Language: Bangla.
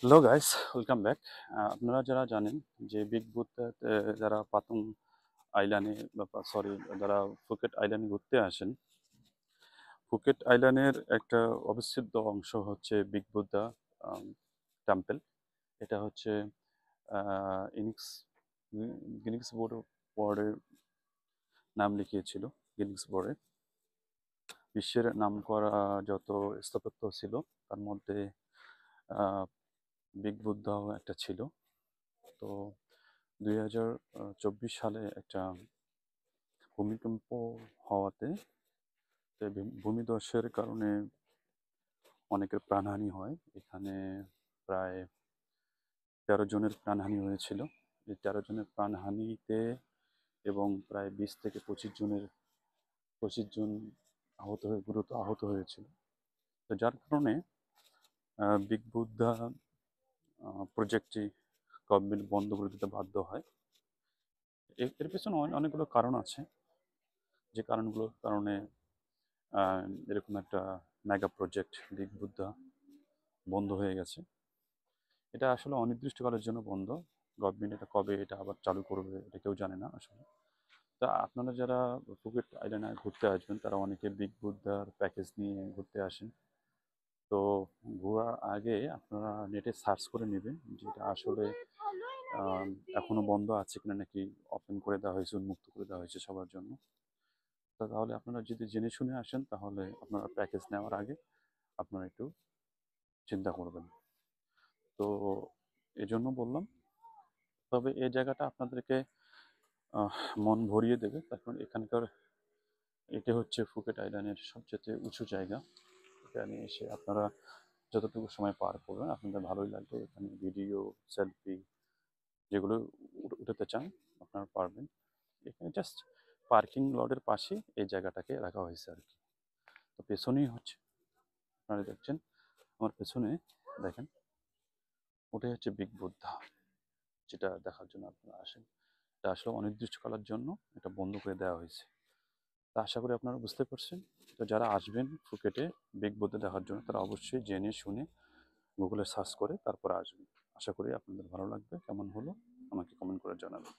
Hello guys, welcome back. আপনারা যারা জানেন যে বিগ বুথে যারা পাতং আইল্যান্ডে বা সরি যারা ফুকেট আইল্যান্ডে ঘুরতে আসেন, ফুকেট আইল্যান্ডের একটা অবিচ্ছেদ্য অংশ হচ্ছে বিগ বুদ্ধা টেম্পল। এটা হচ্ছে আহ, ইনিক্স গিনিক্স বোর্ডে নাম লিখিয়েছিল। গিনিক্স বোর্ডে বিশ্বের নামকরা যত স্থাপত্য ছিল তার মধ্যে আহ, বিগ বুদ্ধাও একটা ছিল। তো 2024 সালে একটা ভূমিকম্প হওয়াতে ভূমিধসের কারণে অনেকের প্রাণহানি হয়। এখানে প্রায় 13 জনের প্রাণহানি হয়েছিল। এই 13 জনের প্রাণহানিতে এবং প্রায় 20 থেকে 25 জন গুরুতর আহত হয়েছিল। তো যার কারণে বিগ বুদ্ধা প্রজেক্টটি গভর্নমেন্ট বন্ধ করে দিতে বাধ্য হয়। এর পেছনে অনেকগুলো কারণ আছে, যে কারণগুলোর কারণে আহ, এরকম একটা মেগা প্রজেক্ট বিগ বুদ্ধা বন্ধ হয়ে গেছে। এটা আসলে অনির্দিষ্টকালের জন্য বন্ধ। গভর্নমেন্ট এটা কবে এটা আবার চালু করবে এটা কেউ জানে না আসলে। তা আপনারা যারা ফুকেট আইল্যান্ডে ঘুরতে আসবেন তারা অনেকে বিগ বুদ্ধার প্যাকেজ নিয়ে ঘুরতে আসেন। তো ঘোরার আগে আপনারা নেটে সার্চ করে নেবেন যে এটা আসলে আহ, এখনো বন্ধ আছে কিনা, নাকি ওপেন করে দেওয়া হয়েছে, উন্মুক্ত করে দেওয়া হয়েছে সবার জন্য। তাহলে আপনারা যদি জেনে শুনে আসেন তাহলে আপনারা প্যাকেজ নেওয়ার আগে আপনারা একটু চিন্তা করবেন। তো এই জন্য বললাম। তবে এই জায়গাটা আপনাদেরকে আহ, মন ভরিয়ে দেবে। কারণ এখানকার এটা হচ্ছে ফুকেট আইল্যান্ডের সবচেয়ে উঁচু জায়গা। এখানে এসে আপনারা যতটুকু সময় পার করবেন আপনাদের ভালোই লাগবে। এখানে ভিডিও, সেলফি যেগুলো উঠাতে চান আপনারা পারবেন। এখানে জাস্ট পার্কিং লটের পাশে এই জায়গাটাকে রাখা হয়েছে আর কি। তো পেছনেই হচ্ছে, আপনারা দেখছেন আমার পেছনে, দেখেন ওটাই হচ্ছে বিগ বুদ্ধা, যেটা দেখার জন্য আপনারা আসেন। এটা আসলে অনির্দিষ্টকালের জন্য এটা বন্ধ করে দেওয়া হয়েছে। তা আশা করি আপনারা বুঝতে পারছেন। তো যারা আসবেন ফুকেটে বিগ বুদ্ধা দেখার জন্য তারা অবশ্যই জেনে শুনে গুগলে সার্চ করে তারপর আসবেন। আশা করি আপনাদের ভালো লাগবে। কেমন হলো আমাকে কমেন্ট করে জানাবেন।